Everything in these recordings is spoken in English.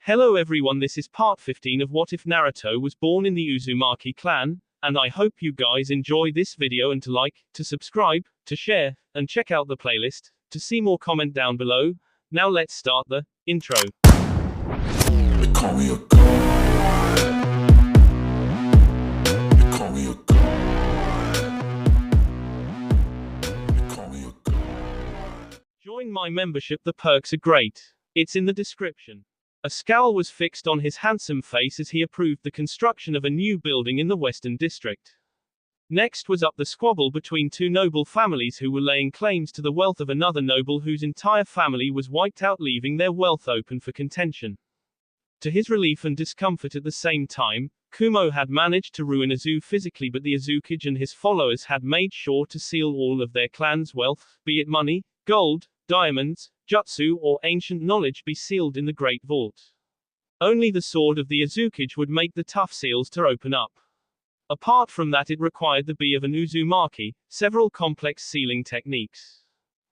Hello everyone, this is part 15 of What If Naruto Was Born in the Uzumaki clan, and I hope you guys enjoy this video and to like, to subscribe, to share, and check out the playlist, to see more comment down below. Now let's start the intro. They call me a god. They call me a god. They call me a god. Join my membership, the perks are great. It's in the description. A scowl was fixed on his handsome face as he approved the construction of a new building in the Western District. Next was up the squabble between two noble families who were laying claims to the wealth of another noble whose entire family was wiped out, leaving their wealth open for contention. To his relief and discomfort at the same time, Kumo had managed to ruin Azu physically, but the Uzukage and his followers had made sure to seal all of their clan's wealth, be it money, gold, diamonds, jutsu, or ancient knowledge, be sealed in the Great Vault. Only the sword of the Uzukage would make the tough seals to open up. Apart from that, it required the be of an Uzumaki, several complex sealing techniques,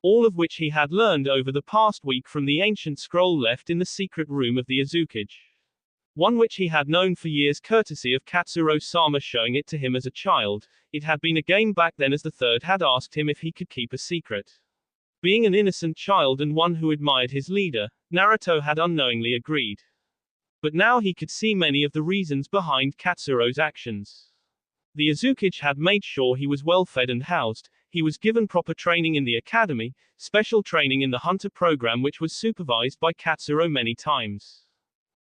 all of which he had learned over the past week from the ancient scroll left in the secret room of the Uzukage. One which he had known for years courtesy of Katsuro-sama showing it to him as a child. It had been a game back then, as the third had asked him if he could keep a secret. Being an innocent child and one who admired his leader, Naruto had unknowingly agreed. But now he could see many of the reasons behind Katsuro's actions. The Uzukage had made sure he was well fed and housed, he was given proper training in the academy, special training in the hunter program which was supervised by Katsuro many times.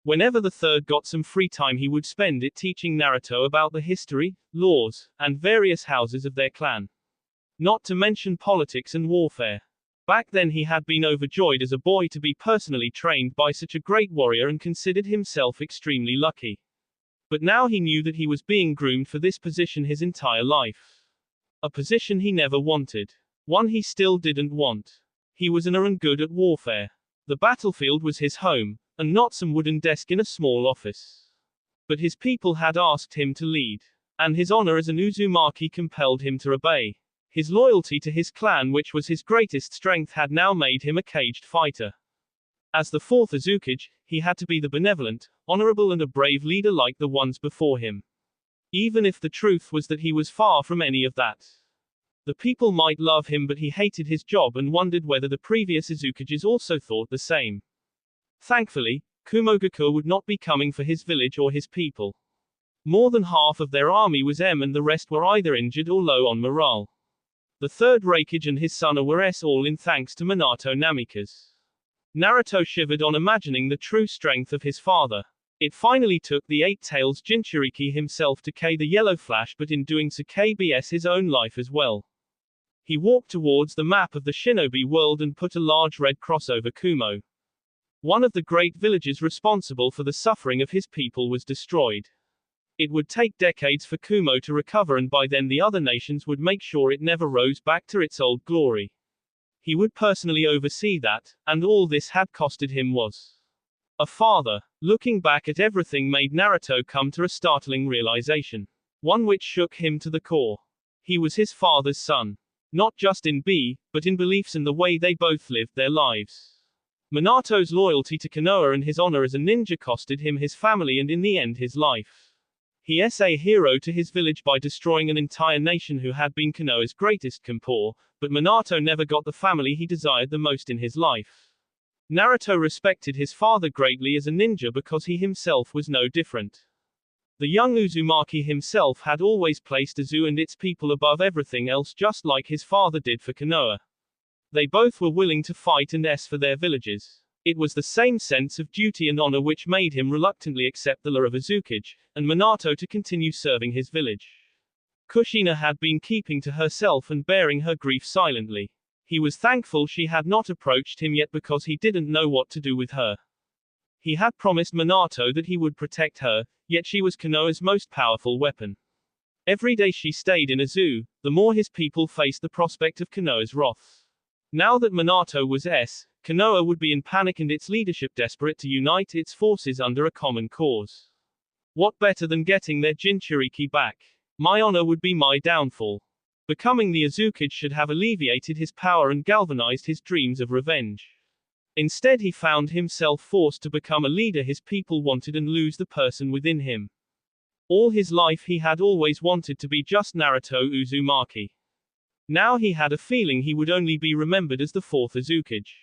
Whenever the third got some free time, he would spend it teaching Naruto about the history, laws, and various houses of their clan. Not to mention politics and warfare. Back then he had been overjoyed as a boy to be personally trained by such a great warrior and considered himself extremely lucky. But now he knew that he was being groomed for this position his entire life. A position he never wanted. One he still didn't want. He was an and good at warfare. The battlefield was his home, and not some wooden desk in a small office. But his people had asked him to lead, and his honor as an Uzumaki compelled him to obey. His loyalty to his clan, which was his greatest strength, had now made him a caged fighter. As the fourth Uzukage, he had to be the benevolent, honorable and a brave leader like the ones before him. Even if the truth was that he was far from any of that. The people might love him, but he hated his job and wondered whether the previous Uzukages also thought the same. Thankfully, Kumogaku would not be coming for his village or his people. More than half of their army was and the rest were either injured or low on morale. The third Raikage and his son were all in thanks to Minato Namikaze. Naruto shivered on imagining the true strength of his father. It finally took the Eight Tails Jinchuriki himself to K the Yellow Flash, but in doing so KBS his own life as well. He walked towards the map of the shinobi world and put a large red cross over Kumo. One of the great villages responsible for the suffering of his people was destroyed. It would take decades for Kumo to recover, and by then the other nations would make sure it never rose back to its old glory. He would personally oversee that, and all this had costed him was a father. Looking back at everything made Naruto come to a startling realization. One which shook him to the core. He was his father's son. Not just in but in beliefs and the way they both lived their lives. Minato's loyalty to Konoha and his honor as a ninja costed him his family and in the end his life. He is a hero to his village by destroying an entire nation who had been Konoha's greatest compor, but Minato never got the family he desired the most in his life. Naruto respected his father greatly as a ninja because he himself was no different. The young Uzumaki himself had always placed Azu and its people above everything else, just like his father did for Konoha. They both were willing to fight and for their villages. It was the same sense of duty and honor which made him reluctantly accept the law of Uzukage, and Minato to continue serving his village. Kushina had been keeping to herself and bearing her grief silently. He was thankful she had not approached him yet because he didn't know what to do with her. He had promised Minato that he would protect her, yet she was Konoha's most powerful weapon. Every day she stayed in Azu, the more his people faced the prospect of Konoha's wrath. Now that Minato was Konoha would be in panic and its leadership desperate to unite its forces under a common cause. What better than getting their Jinchuriki back? My honor would be my downfall. Becoming the Uzukage should have alleviated his power and galvanized his dreams of revenge. Instead, he found himself forced to become a leader his people wanted and lose the person within him. All his life he had always wanted to be just Naruto Uzumaki. Now he had a feeling he would only be remembered as the fourth Uzukage.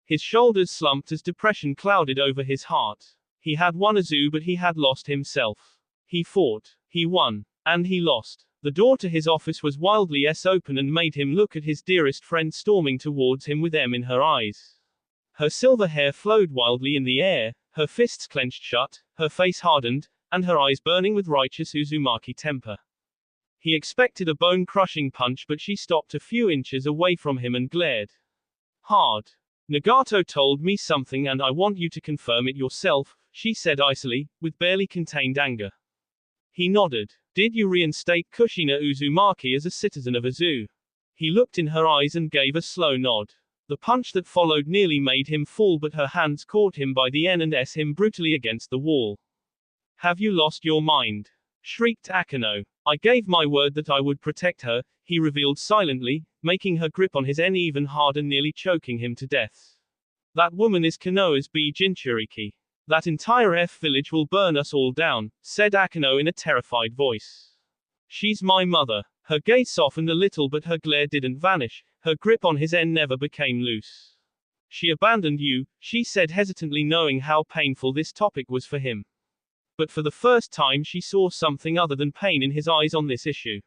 His shoulders slumped as depression clouded over his heart. He had won Uzu, but he had lost himself. He fought, he won, and he lost. The door to his office was wildly open and made him look at his dearest friend storming towards him with M in her eyes. Her silver hair flowed wildly in the air, her fists clenched shut, her face hardened, and her eyes burning with righteous Uzumaki temper. He expected a bone-crushing punch, but she stopped a few inches away from him and glared hard. Nagato told me something and I want you to confirm it yourself, she said icily, with barely contained anger. He nodded. Did you reinstate Kushina Uzumaki as a citizen of Uzu? He looked in her eyes and gave a slow nod. The punch that followed nearly made him fall, but her hands caught him by the N and S him brutally against the wall. Have you lost your mind? Shrieked Akeno. I gave my word that I would protect her, he revealed silently, making her grip on his N even harder, nearly choking him to death. That woman is Konoha's B Jinchuriki. That entire F village will burn us all down, said Akeno in a terrified voice. She's my mother. Her gaze softened a little, but her glare didn't vanish, her grip on his N never became loose. She abandoned you, she said hesitantly, knowing how painful this topic was for him. But for the first time she saw something other than pain in his eyes on this issue.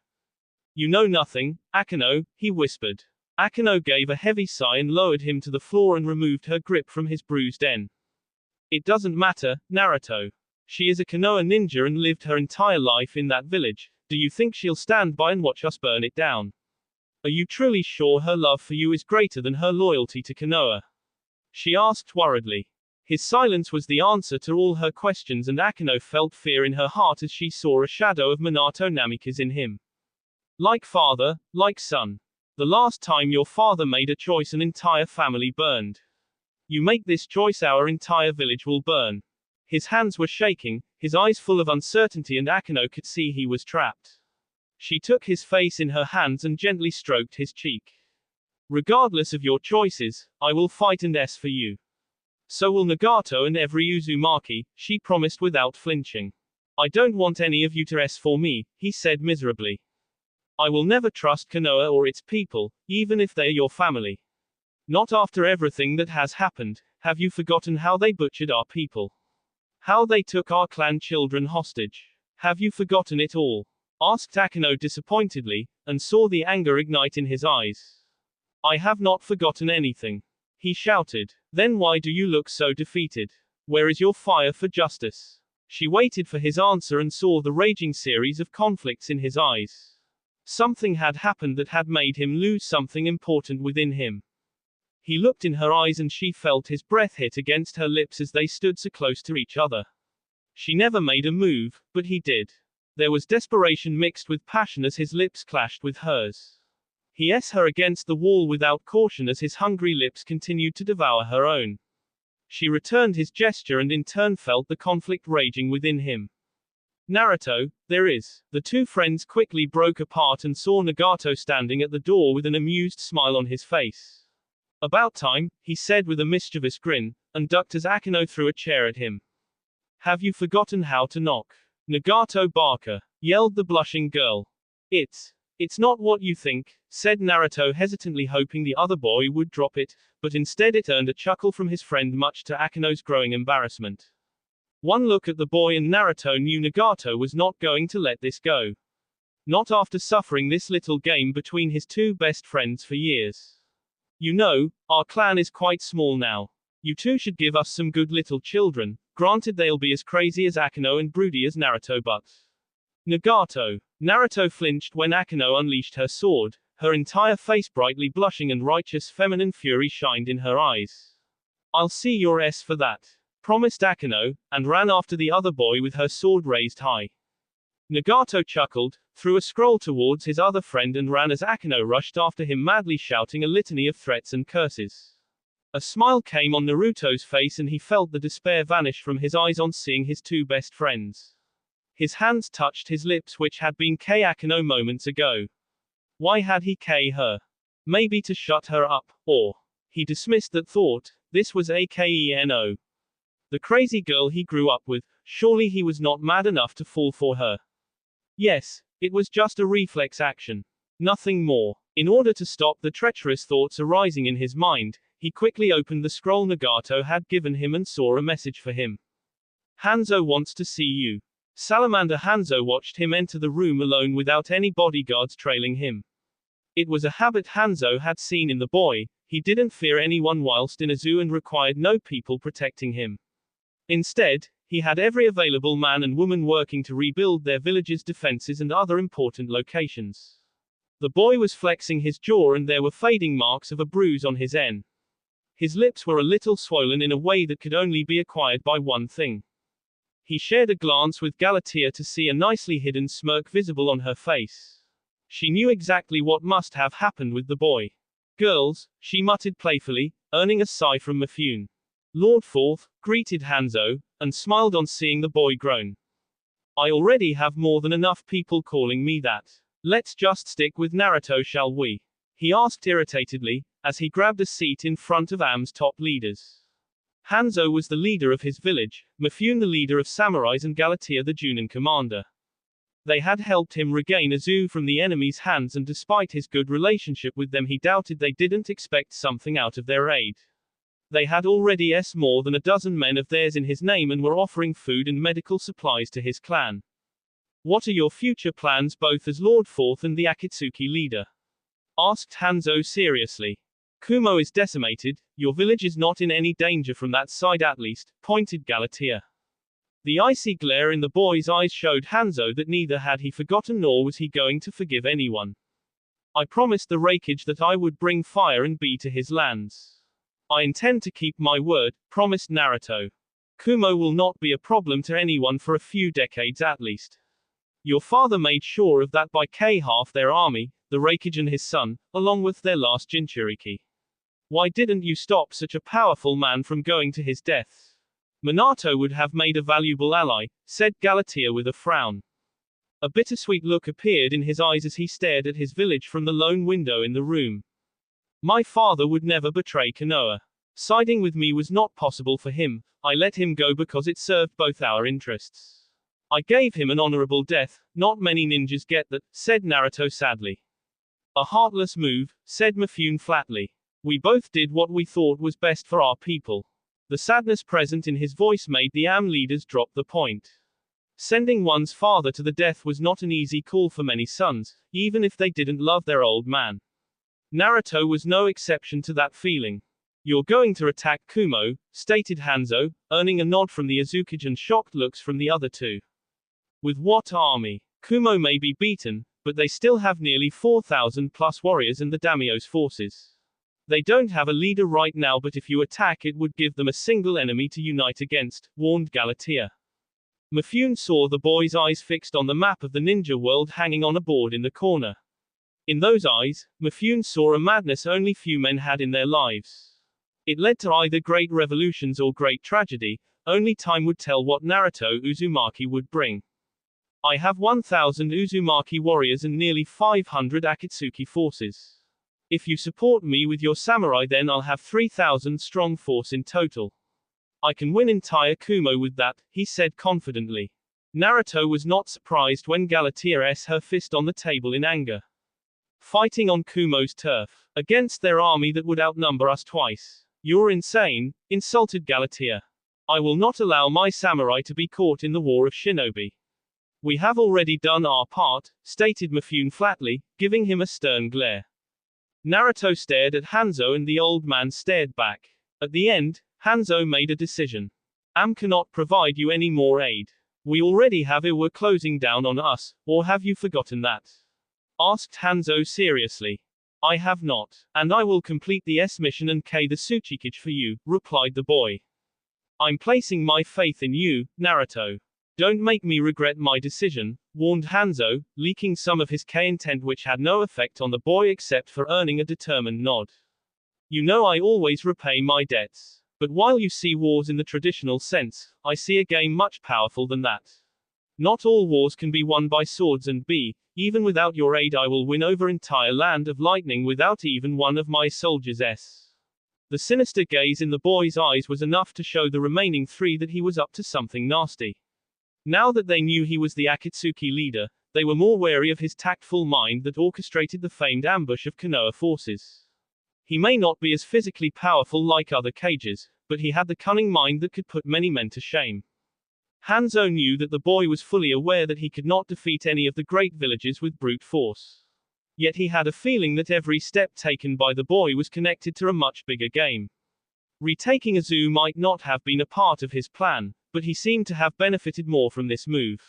You know nothing, Akeno, he whispered. Akeno gave a heavy sigh and lowered him to the floor and removed her grip from his bruised N. It doesn't matter, Naruto. She is a Konoha ninja and lived her entire life in that village. Do you think she'll stand by and watch us burn it down? Are you truly sure her love for you is greater than her loyalty to Konoha? She asked worriedly. His silence was the answer to all her questions, and Akeno felt fear in her heart as she saw a shadow of Minato Namikaze in him. Like father, like son. The last time your father made a choice, an entire family burned. You make this choice, our entire village will burn. His hands were shaking, his eyes full of uncertainty, and Akeno could see he was trapped. She took his face in her hands and gently stroked his cheek. Regardless of your choices, I will fight and S for you. So will Nagato and every Uzumaki, she promised without flinching. I don't want any of you to S for me, he said miserably. I will never trust Konoha or its people, even if they are your family. Not after everything that has happened. Have you forgotten how they butchered our people? How they took our clan children hostage? Have you forgotten it all? Asked Akeno disappointedly, and saw the anger ignite in his eyes. I have not forgotten anything, he shouted. Then why do you look so defeated? Where is your fire for justice? She waited for his answer and saw the raging series of conflicts in his eyes. Something had happened that had made him lose something important within him. He looked in her eyes and she felt his breath hit against her lips as they stood so close to each other. She never made a move, but he did. There was desperation mixed with passion as his lips clashed with hers. He s her against the wall without caution as his hungry lips continued to devour her own. She returned his gesture and in turn felt the conflict raging within him. Naruto, there is. The two friends quickly broke apart and saw Nagato standing at the door with an amused smile on his face. About time, he said with a mischievous grin, and ducked as Akeno threw a chair at him. Have you forgotten how to knock? Nagato Barker, yelled the blushing girl. It's not what you think, said Naruto hesitantly, hoping the other boy would drop it, but instead it earned a chuckle from his friend, much to Akeno's growing embarrassment. One look at the boy and Naruto knew Nagato was not going to let this go. Not after suffering this little game between his two best friends for years. You know, our clan is quite small now. You two should give us some good little children. Granted, they'll be as crazy as Akeno and broody as Naruto, but Nagato. Naruto flinched when Akeno unleashed her sword, her entire face brightly blushing and righteous feminine fury shined in her eyes. I'll see your S for that, promised Akeno, and ran after the other boy with her sword raised high. Nagato chuckled, threw a scroll towards his other friend and ran as Akeno rushed after him, madly shouting a litany of threats and curses. A smile came on Naruto's face and he felt the despair vanish from his eyes on seeing his two best friends. His hands touched his lips, which had been K Akeno moments ago. Why had he K her? Maybe to shut her up, or he dismissed that thought. This was Akeno. The crazy girl he grew up with. Surely he was not mad enough to fall for her. Yes, it was just a reflex action. Nothing more. In order to stop the treacherous thoughts arising in his mind, he quickly opened the scroll Nagato had given him and saw a message for him. Hanzo wants to see you. Salamander Hanzo watched him enter the room alone without any bodyguards trailing him. It was a habit Hanzo had seen in the boy. He didn't fear anyone whilst in a zoo and required no people protecting him. Instead, he had every available man and woman working to rebuild their village's defenses and other important locations. The boy was flexing his jaw and there were fading marks of a bruise on his N. His lips were a little swollen in a way that could only be acquired by one thing. He shared a glance with Galatea to see a nicely hidden smirk visible on her face. She knew exactly what must have happened with the boy. Girls, she muttered playfully, earning a sigh from Mifune. Lord Forth greeted Hanzo, and smiled on seeing the boy groan. I already have more than enough people calling me that. Let's just stick with Naruto, shall we? He asked irritatedly, as he grabbed a seat in front of Am's top leaders. Hanzo was the leader of his village, Mifune the leader of samurais and Galatea the Junin commander. They had helped him regain Azu from the enemy's hands and despite his good relationship with them he doubted they didn't expect something out of their aid. They had already more than a dozen men of theirs in his name and were offering food and medical supplies to his clan. What are your future plans both as Lord Forth and the Akatsuki leader? Asked Hanzo seriously. Kumo is decimated, your village is not in any danger from that side at least, pointed Galatea. The icy glare in the boy's eyes showed Hanzo that neither had he forgotten nor was he going to forgive anyone. I promised the Raikage that I would bring fire and be to his lands. I intend to keep my word, promised Naruto. Kumo will not be a problem to anyone for a few decades at least. Your father made sure of that by half their army, the Raikage and his son, along with their last Jinchuriki. Why didn't you stop such a powerful man from going to his death? Minato would have made a valuable ally, said Galatea with a frown. A bittersweet look appeared in his eyes as he stared at his village from the lone window in the room. My father would never betray Konoha. Siding with me was not possible for him, I let him go because it served both our interests. I gave him an honorable death, not many ninjas get that, said Naruto sadly. A heartless move, said Mifune flatly. We both did what we thought was best for our people. The sadness present in his voice made the Am leaders drop the point. Sending one's father to the death was not an easy call for many sons, even if they didn't love their old man. Naruto was no exception to that feeling. You're going to attack Kumo, stated Hanzo, earning a nod from the Azukage and shocked looks from the other two. With what army? Kumo may be beaten, but they still have nearly 4,000 plus warriors and the daimyo's forces. They don't have a leader right now, but if you attack it would give them a single enemy to unite against, warned Galatea. Mifune saw the boy's eyes fixed on the map of the ninja world hanging on a board in the corner. In those eyes, Mifune saw a madness only few men had in their lives. It led to either great revolutions or great tragedy, only time would tell what Naruto Uzumaki would bring. I have 1,000 Uzumaki warriors and nearly 500 Akatsuki forces. If you support me with your samurai then I'll have 3,000 strong force in total. I can win entire Kumo with that, he said confidently. Naruto was not surprised when Galatea s her fist on the table in anger. Fighting on Kumo's turf, against their army that would outnumber us twice. You're insane, insulted Galatea. I will not allow my samurai to be caught in the war of shinobi. We have already done our part, stated Mifune flatly, giving him a stern glare. Naruto stared at Hanzo and the old man stared back. At the end, Hanzo made a decision. Am cannot provide you any more aid. We already have Iwa closing down on us, or have you forgotten that? Asked Hanzo seriously. I have not, and I will complete the S mission and K the Tsuchikage for you, replied the boy. I'm placing my faith in you, Naruto. Don't make me regret my decision, warned Hanzo, leaking some of his K intent which had no effect on the boy except for earning a determined nod. You know I always repay my debts. But while you see wars in the traditional sense, I see a game much powerful than that. Not all wars can be won by swords and even without your aid I will win over entire land of lightning without even one of my soldiers. The sinister gaze in the boy's eyes was enough to show the remaining three that he was up to something nasty. Now that they knew he was the Akatsuki leader, they were more wary of his tactful mind that orchestrated the famed ambush of Konoha forces. He may not be as physically powerful like other cages, but he had the cunning mind that could put many men to shame. Hanzo knew that the boy was fully aware that he could not defeat any of the great villages with brute force. Yet he had a feeling that every step taken by the boy was connected to a much bigger game. Retaking Uzu might not have been a part of his plan, but he seemed to have benefited more from this move.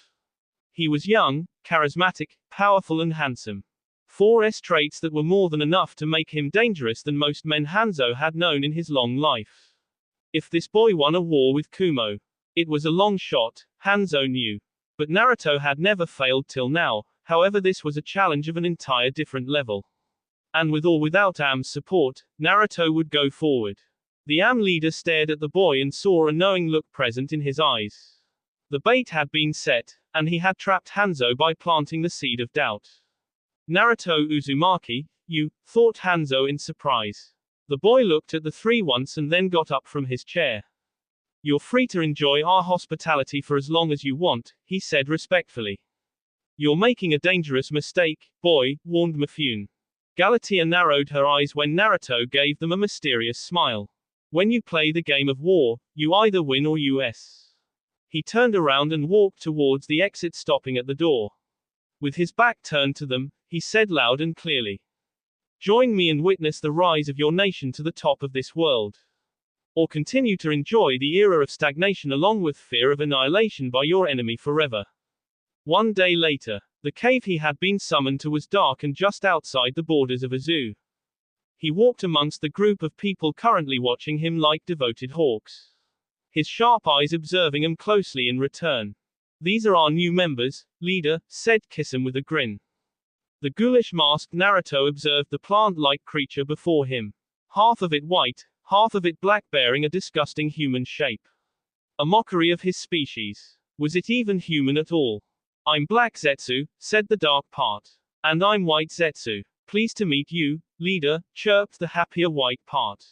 He was young, charismatic, powerful and handsome. 4 traits that were more than enough to make him dangerous than most men Hanzo had known in his long life. If this boy won a war with Kumo, it was a long shot, Hanzo knew. But Naruto had never failed till now, however this was a challenge of an entire different level. And with or without Am's support, Naruto would go forward. The Am leader stared at the boy and saw a knowing look present in his eyes. The bait had been set, and he had trapped Hanzo by planting the seed of doubt. Naruto Uzumaki, you, thought Hanzo in surprise. The boy looked at the three once and then got up from his chair. You're free to enjoy our hospitality for as long as you want, he said respectfully. You're making a dangerous mistake, boy, warned Mifune. Galatea narrowed her eyes when Naruto gave them a mysterious smile. When you play the game of war, you either win or US. He turned around and walked towards the exit, stopping at the door. With his back turned to them, he said loud and clearly. Join me and witness the rise of your nation to the top of this world. Or continue to enjoy the era of stagnation along with fear of annihilation by your enemy forever. One day later, the cave he had been summoned to was dark and just outside the borders of Uzu. He walked amongst the group of people currently watching him like devoted hawks. His sharp eyes observing him closely in return. These are our new members, leader, said Kisame with a grin. The ghoulish masked Naruto observed the plant-like creature before him. Half of it white, half of it black, bearing a disgusting human shape. A mockery of his species. Was it even human at all? I'm Black Zetsu, said the dark part. And I'm White Zetsu. Pleased to meet you, leader, chirped the happier white part.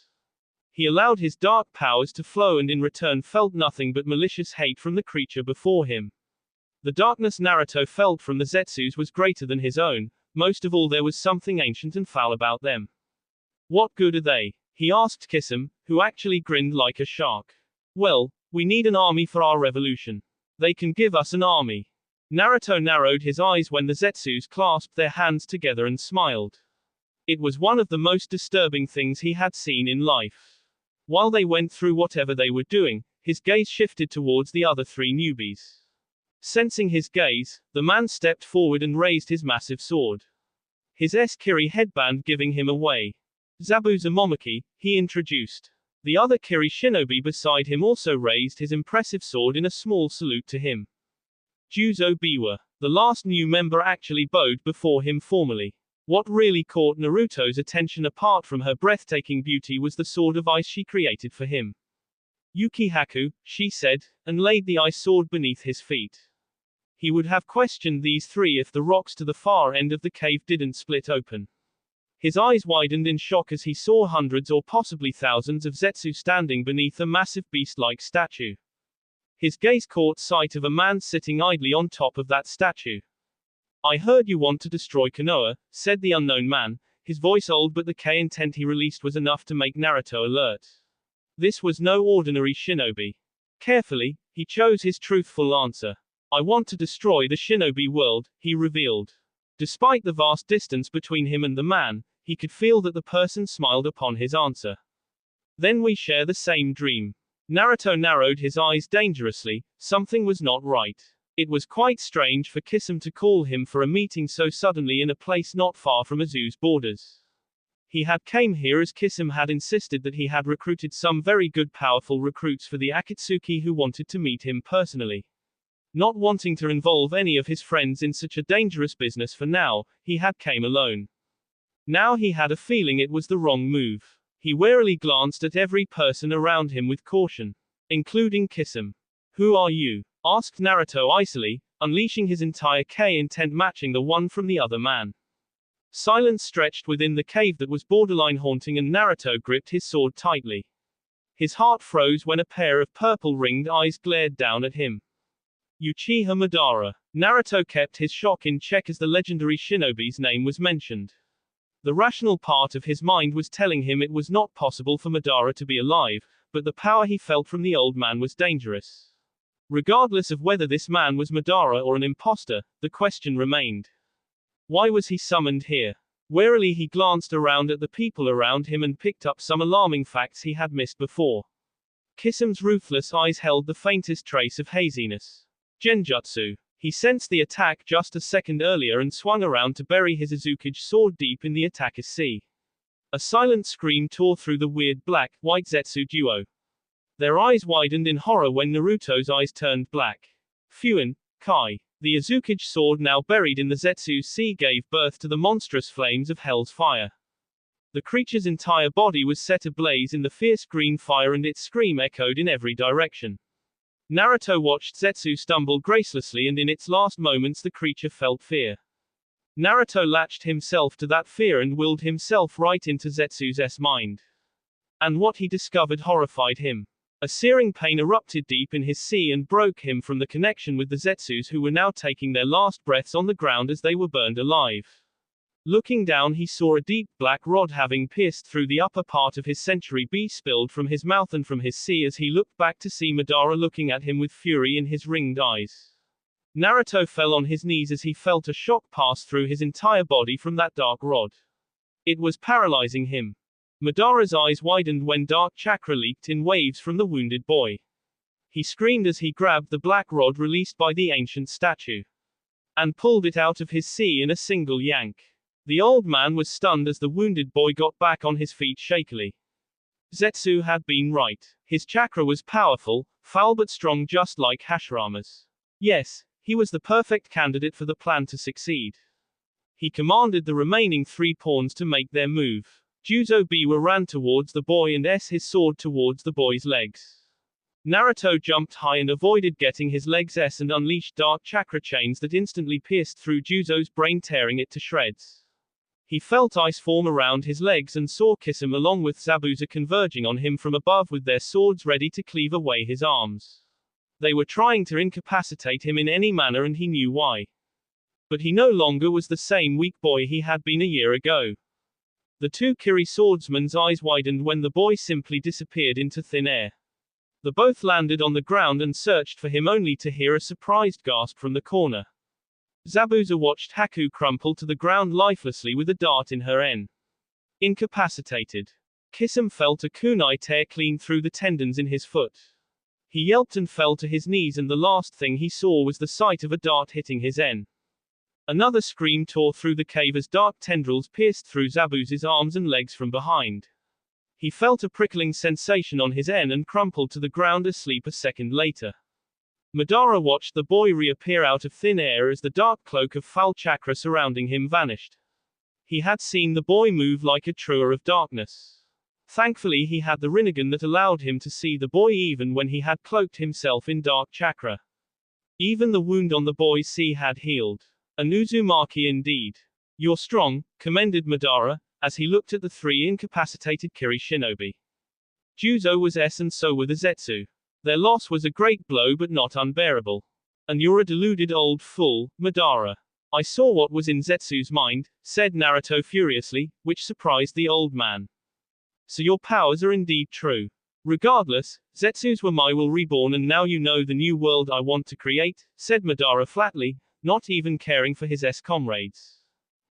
He allowed his dark powers to flow and in return felt nothing but malicious hate from the creature before him. The darkness Naruto felt from the Zetsus was greater than his own, most of all there was something ancient and foul about them. What good are they? He asked Kisame, who actually grinned like a shark. Well, we need an army for our revolution. They can give us an army. Naruto narrowed his eyes when the Zetsus clasped their hands together and smiled. It was one of the most disturbing things he had seen in life. While they went through whatever they were doing, his gaze shifted towards the other three newbies. Sensing his gaze, the man stepped forward and raised his massive sword. His Kiri headband giving him away. Zabu Uzumaki, he introduced. The other Kiri shinobi beside him also raised his impressive sword in a small salute to him. Juzo Biwa, the last new member, actually bowed before him formally. What really caught Naruto's attention apart from her breathtaking beauty was the sword of ice she created for him. Yukihaku, she said, and laid the ice sword beneath his feet. He would have questioned these three if the rocks to the far end of the cave didn't split open. His eyes widened in shock as he saw hundreds or possibly thousands of Zetsu standing beneath a massive beast-like statue. His gaze caught sight of a man sitting idly on top of that statue. I heard you want to destroy Konoha, said the unknown man, his voice old, but the intent he released was enough to make Naruto alert. This was no ordinary shinobi. Carefully, he chose his truthful answer. I want to destroy the shinobi world, he revealed. Despite the vast distance between him and the man, he could feel that the person smiled upon his answer. Then we share the same dream. Naruto narrowed his eyes dangerously. Something was not right. It was quite strange for Kisame to call him for a meeting so suddenly in a place not far from Uzu's borders. He had came here as Kisame had insisted that he had recruited some very good powerful recruits for the Akatsuki who wanted to meet him personally. Not wanting to involve any of his friends in such a dangerous business for now, he had came alone. Now he had a feeling it was the wrong move. He warily glanced at every person around him with caution, including Kisame. Who are you? Asked Naruto icily, unleashing his entire intent matching the one from the other man. Silence stretched within the cave that was borderline haunting, and Naruto gripped his sword tightly. His heart froze when a pair of purple-ringed eyes glared down at him. Uchiha Madara. Naruto kept his shock in check as the legendary shinobi's name was mentioned. The rational part of his mind was telling him it was not possible for Madara to be alive, but the power he felt from the old man was dangerous. Regardless of whether this man was Madara or an imposter, the question remained. Why was he summoned here? Warily he glanced around at the people around him and picked up some alarming facts he had missed before. Kisam's ruthless eyes held the faintest trace of haziness. Genjutsu. He sensed the attack just a second earlier and swung around to bury his Uzukage sword deep in the attacker's sea. A silent scream tore through the weird black-white Zetsu duo. Their eyes widened in horror when Naruto's eyes turned black. Fuin, Kai. The Uzukage sword now buried in the Zetsu's sea gave birth to the monstrous flames of hell's fire. The creature's entire body was set ablaze in the fierce green fire, and its scream echoed in every direction. Naruto watched Zetsu stumble gracelessly, and in its last moments the creature felt fear. Naruto latched himself to that fear and willed himself right into Zetsu's mind. And what he discovered horrified him. A searing pain erupted deep in his sea and broke him from the connection with the Zetsus, who were now taking their last breaths on the ground as they were burned alive. Looking down, he saw a deep black rod having pierced through the upper part of his century B spilled from his mouth and from his sea as he looked back to see Madara looking at him with fury in his ringed eyes. Naruto fell on his knees as he felt a shock pass through his entire body from that dark rod. It was paralyzing him. Madara's eyes widened when dark chakra leaked in waves from the wounded boy. He screamed as he grabbed the black rod released by the ancient statue and pulled it out of his sea in a single yank. The old man was stunned as the wounded boy got back on his feet shakily. Zetsu had been right. His chakra was powerful, foul but strong, just like Hashirama's. Yes, he was the perfect candidate for the plan to succeed. He commanded the remaining 3 pawns to make their move. Juzo Biwa ran towards the boy and his sword towards the boy's legs. Naruto jumped high and avoided getting his legs and unleashed dark chakra chains that instantly pierced through Juzo's brain, tearing it to shreds. He felt ice form around his legs and saw Kisame along with Zabuza converging on him from above with their swords ready to cleave away his arms. They were trying to incapacitate him in any manner, and he knew why. But he no longer was the same weak boy he had been a year ago. The 2 Kiri swordsmen's eyes widened when the boy simply disappeared into thin air. They both landed on the ground and searched for him, only to hear a surprised gasp from the corner. Zabuza watched Haku crumple to the ground lifelessly with a dart in her incapacitated. Kisame felt a kunai tear clean through the tendons in his foot. He yelped and fell to his knees, and the last thing he saw was the sight of a dart hitting his Another scream tore through the cave as dark tendrils pierced through Zabuza's arms and legs from behind. He felt a prickling sensation on his and crumpled to the ground asleep a second later. Madara watched the boy reappear out of thin air as the dark cloak of foul chakra surrounding him vanished. He had seen the boy move like a truer of darkness. Thankfully, he had the Rinnegan that allowed him to see the boy even when he had cloaked himself in dark chakra. Even the wound on the boy's sea had healed. An Uzumaki indeed. You're strong, commended Madara, as he looked at the 3 incapacitated Kiri shinobi. Juzo was and so were the Zetsu. Their loss was a great blow but not unbearable. And you're a deluded old fool, Madara. I saw what was in Zetsu's mind, said Naruto furiously, which surprised the old man. So your powers are indeed true. Regardless, Zetsus were my will reborn, and now you know the new world I want to create, said Madara flatly, not even caring for his comrades.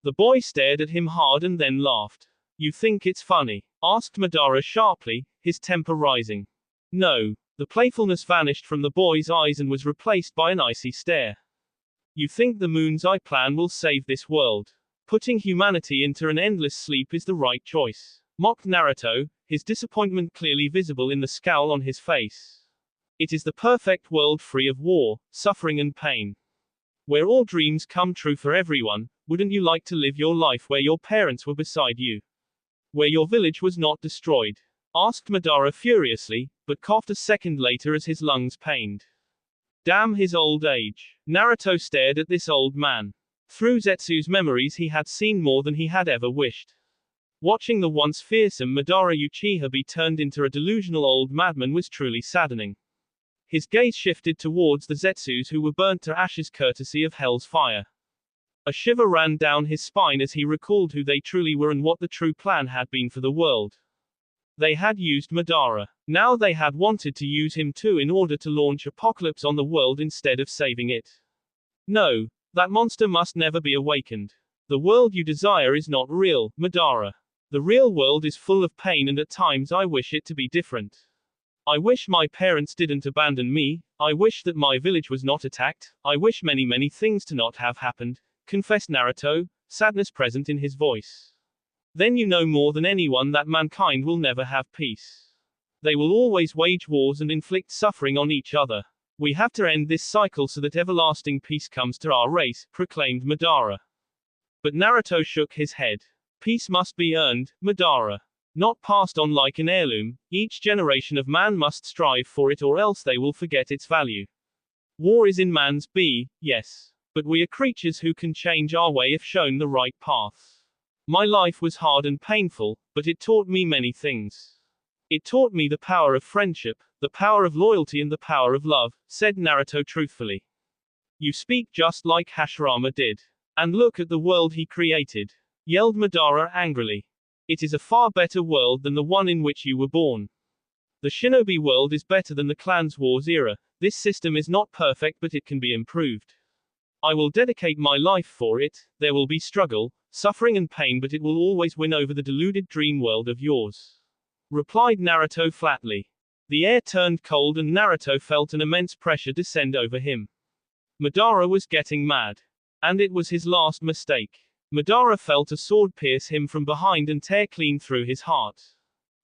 The boy stared at him hard and then laughed. You think it's funny? Asked Madara sharply, his temper rising. No. The playfulness vanished from the boy's eyes and was replaced by an icy stare. You think the moon's eye plan will save this world? Putting humanity into an endless sleep is the right choice. Mocked Naruto, his disappointment clearly visible in the scowl on his face. It is the perfect world free of war, suffering and pain. Where all dreams come true for everyone. Wouldn't you like to live your life where your parents were beside you? Where your village was not destroyed? Asked Madara furiously, but coughed a second later as his lungs pained. Damn his old age. Naruto stared at this old man. Through Zetsu's memories he had seen more than he had ever wished. Watching the once fearsome Madara Uchiha be turned into a delusional old madman was truly saddening. His gaze shifted towards the Zetsus who were burnt to ashes courtesy of Hell's fire. A shiver ran down his spine as he recalled who they truly were and what the true plan had been for the world. They had used Madara. Now they had wanted to use him too in order to launch apocalypse on the world instead of saving it. No, that monster must never be awakened. The world you desire is not real, Madara. The real world is full of pain and at times I wish it to be different. I wish my parents didn't abandon me, I wish that my village was not attacked, I wish many things to not have happened, confessed Naruto, sadness present in his voice. Then you know more than anyone that mankind will never have peace. They will always wage wars and inflict suffering on each other. We have to end this cycle so that everlasting peace comes to our race, proclaimed Madara. But Naruto shook his head. Peace must be earned, Madara. Not passed on like an heirloom, each generation of man must strive for it or else they will forget its value. War is in man's yes. But we are creatures who can change our way if shown the right path. My life was hard and painful, but it taught me many things. It taught me the power of friendship, the power of loyalty and the power of love, said Naruto truthfully. You speak just like Hashirama did. And look at the world he created, yelled Madara angrily. It is a far better world than the one in which you were born. The shinobi world is better than the clans wars era. This system is not perfect but it can be improved. I will dedicate my life for it. There will be struggle, suffering and pain but it will always win over the deluded dream world of yours, replied Naruto flatly. The air turned cold and Naruto felt an immense pressure descend over him. Madara was getting mad. And it was his last mistake. Madara felt a sword pierce him from behind and tear clean through his heart.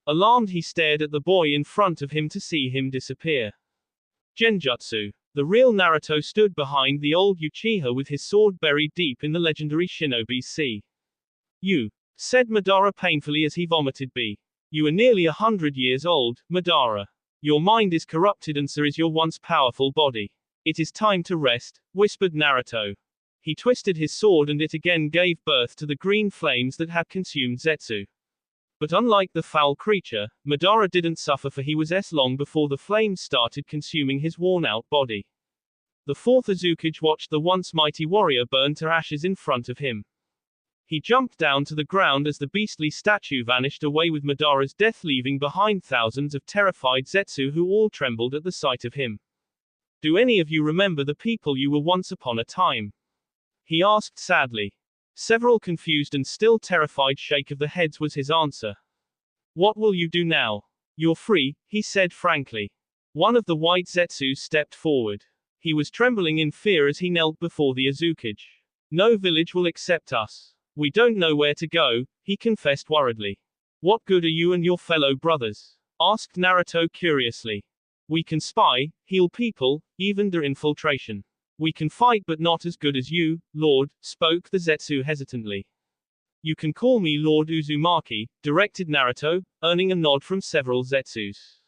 Alarmed he stared at the boy in front of him to see him disappear. Genjutsu. The real Naruto stood behind the old Uchiha with his sword buried deep in the legendary shinobi's sea. You, said Madara painfully as he vomited You are nearly 100 years old, Madara. Your mind is corrupted and so is your once powerful body. It is time to rest, whispered Naruto. He twisted his sword and it again gave birth to the green flames that had consumed Zetsu. But unlike the foul creature, Madara didn't suffer for he was long before the flames started consuming his worn-out body. The fourth Uzukage watched the once mighty warrior burn to ashes in front of him. He jumped down to the ground as the beastly statue vanished away with Madara's death leaving behind thousands of terrified Zetsu who all trembled at the sight of him. Do any of you remember the people you were once upon a time? He asked sadly. Several confused and still terrified shake of the heads was his answer. What will you do now? You're free, he said frankly. One of the white Zetsus stepped forward. He was trembling in fear as he knelt before the Uzukage. No village will accept us. We don't know where to go, he confessed worriedly. What good are you and your fellow brothers? Asked Naruto curiously. We can spy, heal people, even do infiltration. We can fight but not as good as you, Lord, spoke the Zetsu hesitantly. You can call me Lord Uzumaki, directed Naruto, earning a nod from several Zetsus.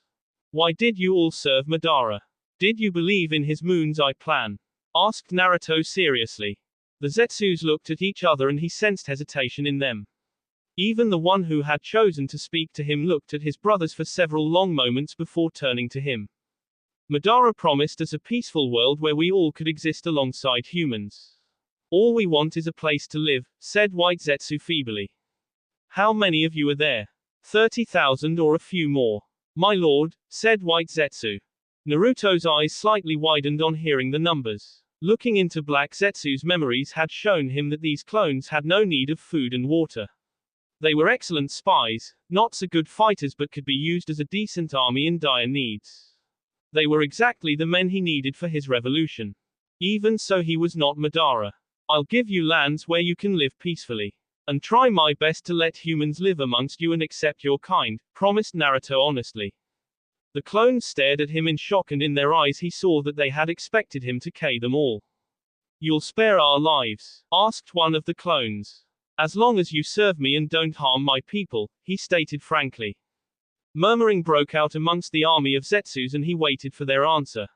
Why did you all serve Madara? Did you believe in his moon's eye plan? Asked Naruto seriously. The Zetsus looked at each other and he sensed hesitation in them. Even the one who had chosen to speak to him looked at his brothers for several long moments before turning to him. Madara promised us a peaceful world where we all could exist alongside humans. All we want is a place to live, said White Zetsu feebly. How many of you are there? 30,000 or a few more? My lord, said White Zetsu. Naruto's eyes slightly widened on hearing the numbers. Looking into Black Zetsu's memories had shown him that these clones had no need of food and water. They were excellent spies, not so good fighters but could be used as a decent army in dire needs. They were exactly the men he needed for his revolution. Even so he was not Madara. I'll give you lands where you can live peacefully. And try my best to let humans live amongst you and accept your kind, promised Naruto honestly. The clones stared at him in shock and in their eyes he saw that they had expected him to kill them all. You'll spare our lives? Asked one of the clones. As long as you serve me and don't harm my people, he stated frankly. Murmuring broke out amongst the army of Zetsus and he waited for their answer.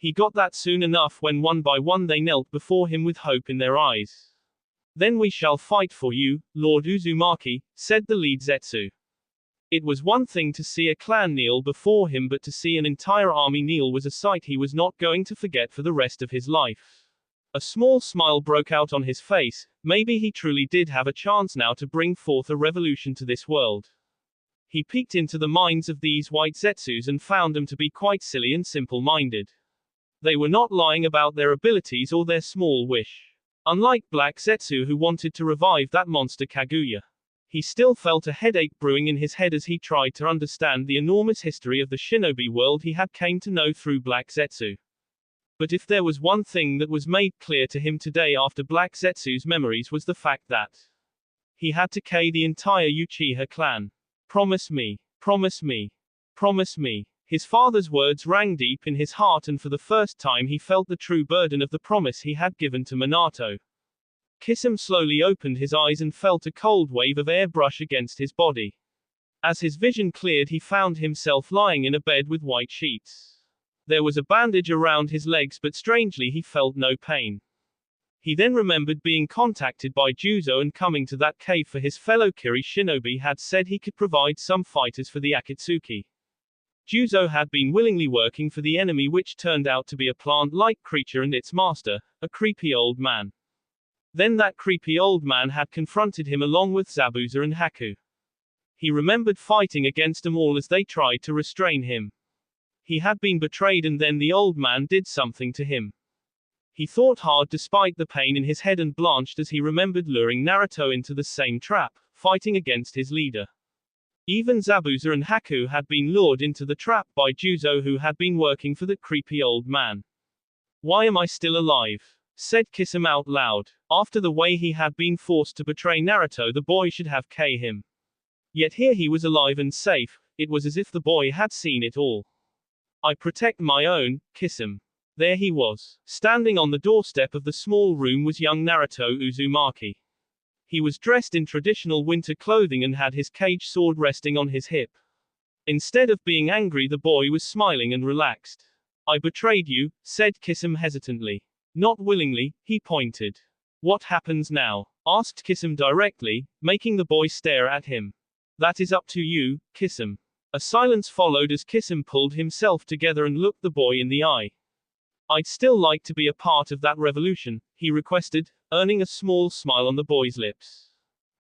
He got that soon enough when one by one they knelt before him with hope in their eyes. Then we shall fight for you, Lord Uzumaki, said the lead Zetsu. It was one thing to see a clan kneel before him, but to see an entire army kneel was a sight he was not going to forget for the rest of his life. A small smile broke out on his face. Maybe he truly did have a chance now to bring forth a revolution to this world. He peeked into the minds of these white Zetsus and found them to be quite silly and simple-minded. They were not lying about their abilities or their small wish. Unlike Black Zetsu, who wanted to revive that monster Kaguya. He still felt a headache brewing in his head as he tried to understand the enormous history of the shinobi world he had came to know through Black Zetsu. But if there was one thing that was made clear to him today after Black Zetsu's memories was the fact that he had to kill the entire Uchiha clan. Promise me. Promise me. Promise me. His father's words rang deep in his heart, and for the first time he felt the true burden of the promise he had given to Minato. Kisame slowly opened his eyes and felt a cold wave of air brush against his body. As his vision cleared, he found himself lying in a bed with white sheets. There was a bandage around his legs, but strangely he felt no pain. He then remembered being contacted by Juzo and coming to that cave for his fellow Kiri shinobi had said he could provide some fighters for the Akatsuki. Juzo had been willingly working for the enemy, which turned out to be a plant-like creature and its master, a creepy old man. Then that creepy old man had confronted him along with Zabuza and Haku. He remembered fighting against them all as they tried to restrain him. He had been betrayed, and then the old man did something to him. He thought hard despite the pain in his head and blanched as he remembered luring Naruto into the same trap, fighting against his leader. Even Zabuza and Haku had been lured into the trap by Juzo, who had been working for the creepy old man. Why am I still alive? Said Kisame out loud. After the way he had been forced to betray Naruto, the boy should have killed him. Yet here he was alive and safe. It was as if the boy had seen it all. I protect my own, Kisame. There he was. Standing on the doorstep of the small room was young Naruto Uzumaki. He was dressed in traditional winter clothing and had his cage sword resting on his hip. Instead of being angry, the boy was smiling and relaxed. I betrayed you, said Kisame hesitantly. Not willingly, he pointed. What happens now? Asked Kisame directly, making the boy stare at him. That is up to you, Kisame. A silence followed as Kisame pulled himself together and looked the boy in the eye. I'd still like to be a part of that revolution, he requested, earning a small smile on the boy's lips.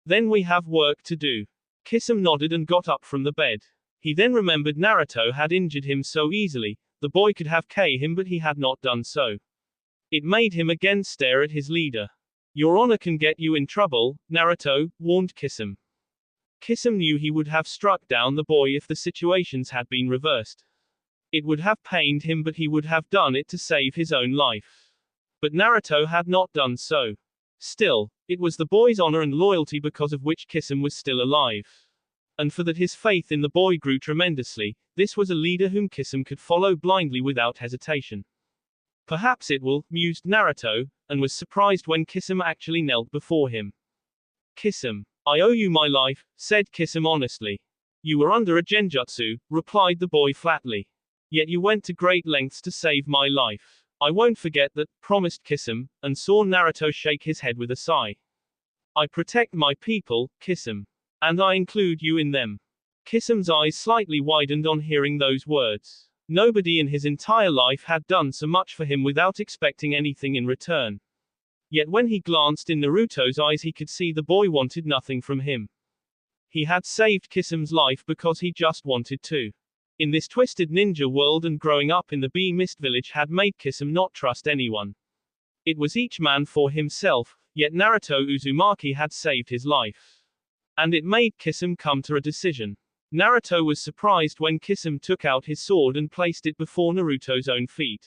Then we have work to do. Kisame nodded and got up from the bed. He then remembered Naruto had injured him so easily, the boy could have killed him, but he had not done so. It made him again stare at his leader. Your honor can get you in trouble, Naruto, warned Kisame. Kisame knew he would have struck down the boy if the situations had been reversed. It would have pained him, but he would have done it to save his own life. But Naruto had not done so. Still, it was the boy's honor and loyalty because of which Kisame was still alive. And for that his faith in the boy grew tremendously. This was a leader whom Kisame could follow blindly without hesitation. Perhaps it will, mused Naruto, and was surprised when Kisame actually knelt before him. Kisame, I owe you my life, said Kisame honestly. You were under a genjutsu, replied the boy flatly. Yet you went to great lengths to save my life. I won't forget that, promised Kisame, and saw Naruto shake his head with a sigh. I protect my people, Kisame. And I include you in them. Kisame's eyes slightly widened on hearing those words. Nobody in his entire life had done so much for him without expecting anything in return. Yet when he glanced in Naruto's eyes, he could see the boy wanted nothing from him. He had saved Kisame's life because he just wanted to. In this twisted ninja world, and growing up in the Bee Mist village had made Kisame not trust anyone. It was each man for himself, yet Naruto Uzumaki had saved his life. And it made Kisame come to a decision. Naruto was surprised when Kisame took out his sword and placed it before Naruto's own feet.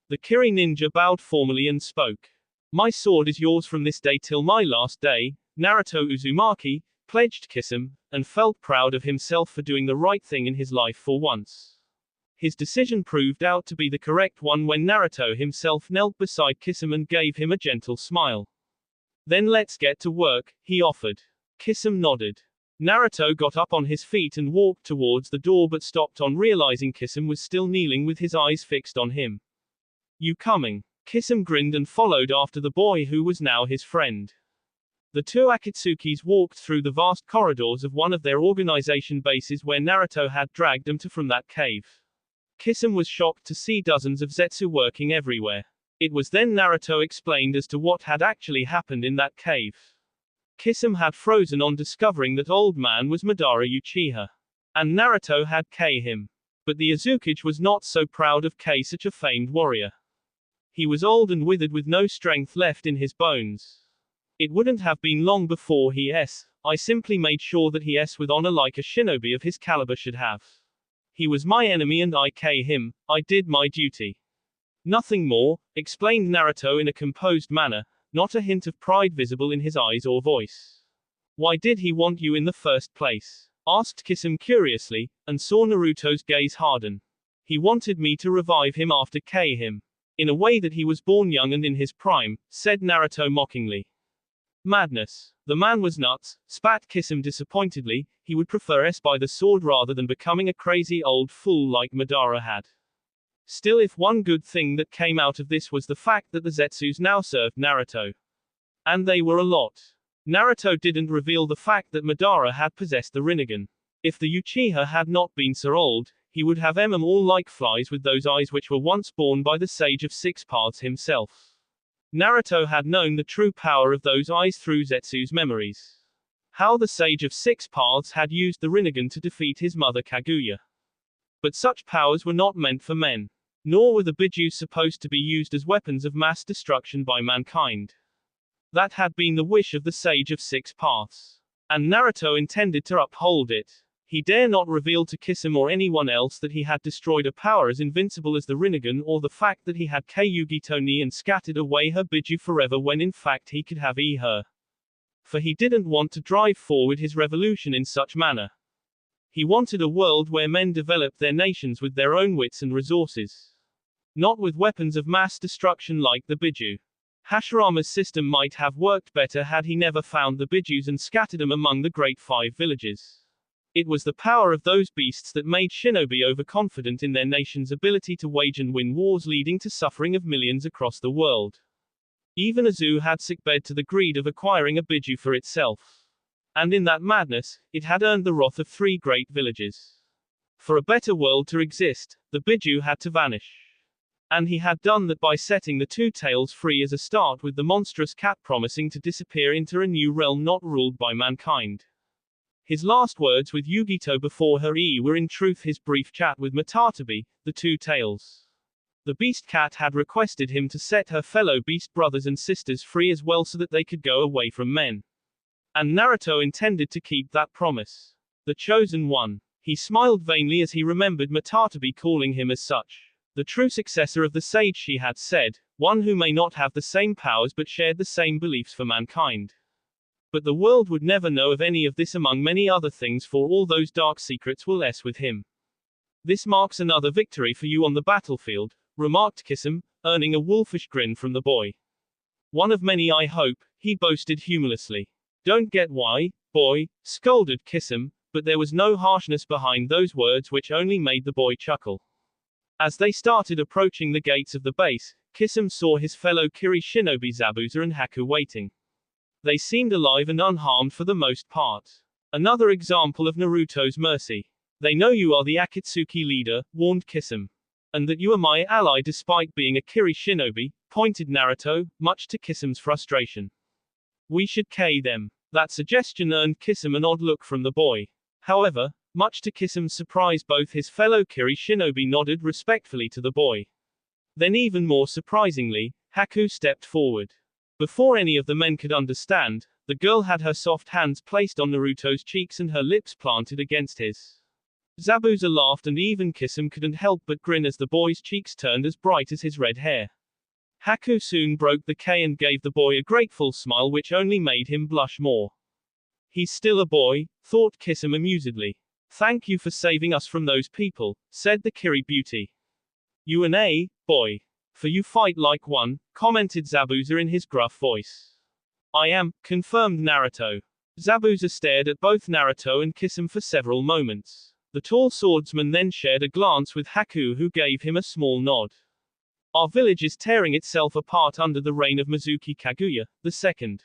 The Kiri ninja bowed formally and spoke. My sword is yours from this day till my last day, Naruto Uzumaki pledged Kisame, and felt proud of himself for doing the right thing in his life for once. His decision proved out to be the correct one when Naruto himself knelt beside Kisame and gave him a gentle smile. Then let's get to work, he offered. Kisame nodded. Naruto got up on his feet and walked towards the door, but stopped on realizing Kisame was still kneeling with his eyes fixed on him. You coming? Kisame grinned and followed after the boy who was now his friend. The two Akitsukis walked through the vast corridors of one of their organization bases where Naruto had dragged them to from that cave. Kisame was shocked to see dozens of Zetsu working everywhere. It was then Naruto explained as to what had actually happened in that cave. Kisame had frozen on discovering that old man was Madara Uchiha. And Naruto had killed him. But the Azuki was not so proud of K, such a famed warrior. He was old and withered with no strength left in his bones. It wouldn't have been long before I simply made sure that he with honor like a shinobi of his caliber should have. He was my enemy and I killed him, I did my duty. Nothing more, explained Naruto in a composed manner, not a hint of pride visible in his eyes or voice. Why did he want you in the first place? Asked Kisame curiously, and saw Naruto's gaze harden. He wanted me to revive him after killing him. In a way that he was born young and in his prime, said Naruto mockingly. Madness. The man was nuts, spat Kisame disappointedly, he would prefer by the sword rather than becoming a crazy old fool like Madara had. Still, if one good thing that came out of this was the fact that the Zetsus now served Naruto. And they were a lot. Naruto didn't reveal the fact that Madara had possessed the Rinnegan. If the Uchiha had not been so old, he would have them all like flies with those eyes which were once borne by the Sage of Six Paths himself. Naruto had known the true power of those eyes through Zetsu's memories. How the Sage of Six Paths had used the Rinnegan to defeat his mother Kaguya. But such powers were not meant for men. Nor were the Bijus supposed to be used as weapons of mass destruction by mankind. That had been the wish of the Sage of Six Paths. And Naruto intended to uphold it. He dare not reveal to Kisame or anyone else that he had destroyed a power as invincible as the Rinnegan or the fact that he had Kyugito ni and scattered away her Biju forever when in fact he could have her. For he didn't want to drive forward his revolution in such manner. He wanted a world where men developed their nations with their own wits and resources. Not with weapons of mass destruction like the Biju. Hashirama's system might have worked better had he never found the Bijus and scattered them among the great 5 villages. It was the power of those beasts that made shinobi overconfident in their nation's ability to wage and win wars, leading to suffering of millions across the world. Even Azu had succumbed to the greed of acquiring a Biju for itself. And in that madness, it had earned the wrath of 3 great villages. For a better world to exist, the Biju had to vanish. And he had done that by setting the 2 tails free as a start, with the monstrous cat promising to disappear into a new realm not ruled by mankind. His last words with Yugito before her were in truth his brief chat with Matatabi, the 2 tails. The beast cat had requested him to set her fellow beast brothers and sisters free as well so that they could go away from men. And Naruto intended to keep that promise. The chosen one. He smiled vainly as he remembered Matatabi calling him as such. The true successor of the sage, she had said, one who may not have the same powers but shared the same beliefs for mankind. But the world would never know of any of this among many other things, for all those dark secrets will with him. This marks another victory for you on the battlefield, remarked Kisame, earning a wolfish grin from the boy. One of many, I hope, he boasted humorlessly. Don't get why, boy, scolded Kisame, but there was no harshness behind those words which only made the boy chuckle. As they started approaching the gates of the base, Kisame saw his fellow Kiri shinobi Zabuza and Haku waiting. They seemed alive and unharmed for the most part. Another example of Naruto's mercy. They know you are the Akatsuki leader, warned Kisame. And that you are my ally despite being a Kiri shinobi, pointed Naruto, much to Kisame's frustration. We should kill them. That suggestion earned Kisame an odd look from the boy. However, much to Kisame's surprise, both his fellow Kiri shinobi nodded respectfully to the boy. Then even more surprisingly, Haku stepped forward. Before any of the men could understand, the girl had her soft hands placed on Naruto's cheeks and her lips planted against his. Zabuza laughed and even Kisame couldn't help but grin as the boy's cheeks turned as bright as his red hair. Haku soon broke the K and gave the boy a grateful smile which only made him blush more. He's still a boy, thought Kisame amusedly. Thank you for saving us from those people, said the Kiri beauty. You an boy. For you fight like one, commented Zabuza in his gruff voice. I am, confirmed Naruto. Zabuza stared at both Naruto and Kisame for several moments. The tall swordsman then shared a glance with Haku, who gave him a small nod. Our village is tearing itself apart under the reign of Mizuki Kaguya II.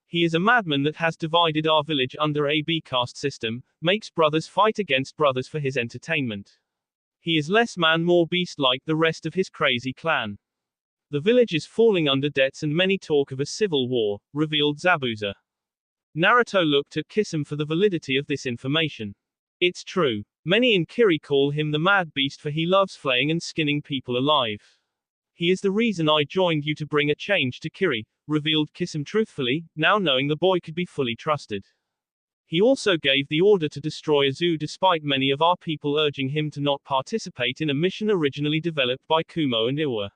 He is a madman that has divided our village under a B-caste system, makes brothers fight against brothers for his entertainment. He is less man more beast like the rest of his crazy clan. The village is falling under debts and many talk of a civil war, revealed Zabuza. Naruto looked at Kisame for the validity of this information. It's true. Many in Kiri call him the mad beast for he loves flaying and skinning people alive. He is the reason I joined you to bring a change to Kiri, revealed Kisame truthfully, now knowing the boy could be fully trusted. He also gave the order to destroy a zoo despite many of our people urging him to not participate in a mission originally developed by Kumo and Iwa.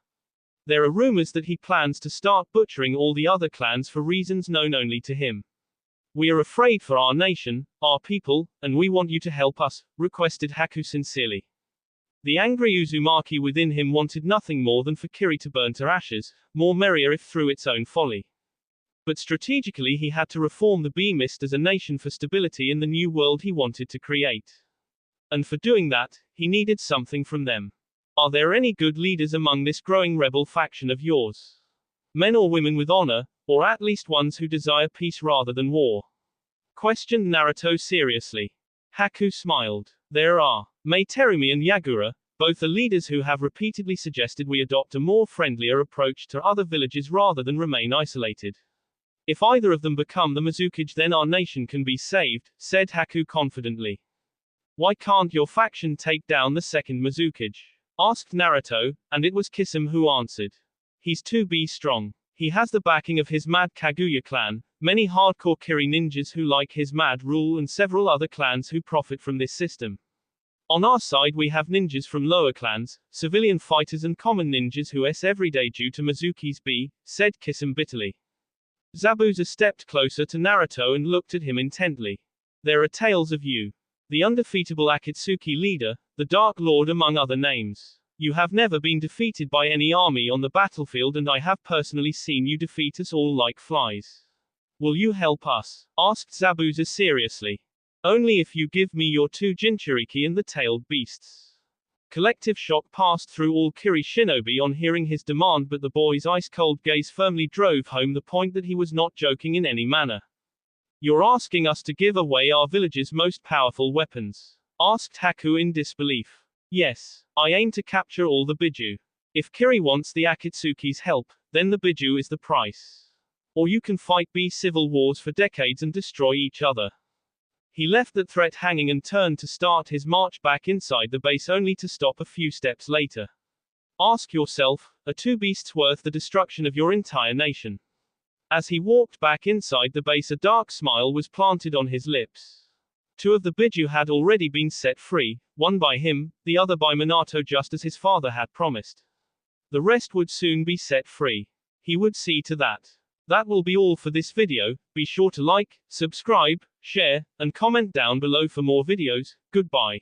There are rumors that he plans to start butchering all the other clans for reasons known only to him. We are afraid for our nation, our people, and we want you to help us, requested Haku sincerely. The angry Uzumaki within him wanted nothing more than for Kiri to burn to ashes, more merrier if through its own folly. But strategically he had to reform the B-Mist as a nation for stability in the new world he wanted to create. And for doing that, he needed something from them. Are there any good leaders among this growing rebel faction of yours? Men or women with honor, or at least ones who desire peace rather than war? Questioned Naruto seriously. Haku smiled. There are. Mei Terumi and Yagura, both are leaders who have repeatedly suggested we adopt a more friendlier approach to other villages rather than remain isolated. If either of them become the Mizukage then our nation can be saved, said Haku confidently. Why can't your faction take down the second Mizukage? Asked Naruto, and it was Kisame who answered. He's too strong. He has the backing of his mad Kaguya clan, many hardcore Kiri ninjas who like his mad rule and several other clans who profit from this system. On our side we have ninjas from lower clans, civilian fighters and common ninjas who s every day due to Mizuki's B, said Kisame bitterly. Zabuza stepped closer to Naruto and looked at him intently. There are tales of you. The undefeatable Akatsuki leader, the Dark Lord among other names. You have never been defeated by any army on the battlefield and I have personally seen you defeat us all like flies. Will you help us? Asked Zabuza seriously. Only if you give me your two Jinchuriki and the tailed beasts. Collective shock passed through all Kiri shinobi on hearing his demand but the boy's ice-cold gaze firmly drove home the point that he was not joking in any manner. You're asking us to give away our village's most powerful weapons? Asked Haku in disbelief. Yes, I aim to capture all the Biju. If Kiri wants the Akatsuki's help, then the Biju is the price. Or you can fight civil wars for decades and destroy each other. He left that threat hanging and turned to start his march back inside the base only to stop a few steps later. Ask yourself, are two beasts worth the destruction of your entire nation? As he walked back inside the base a dark smile was planted on his lips. Two of the Biju had already been set free, one by him, the other by Minato just as his father had promised. The rest would soon be set free. He would see to that. That will be all for this video. Be sure to like, subscribe, share, and comment down below for more videos. Goodbye.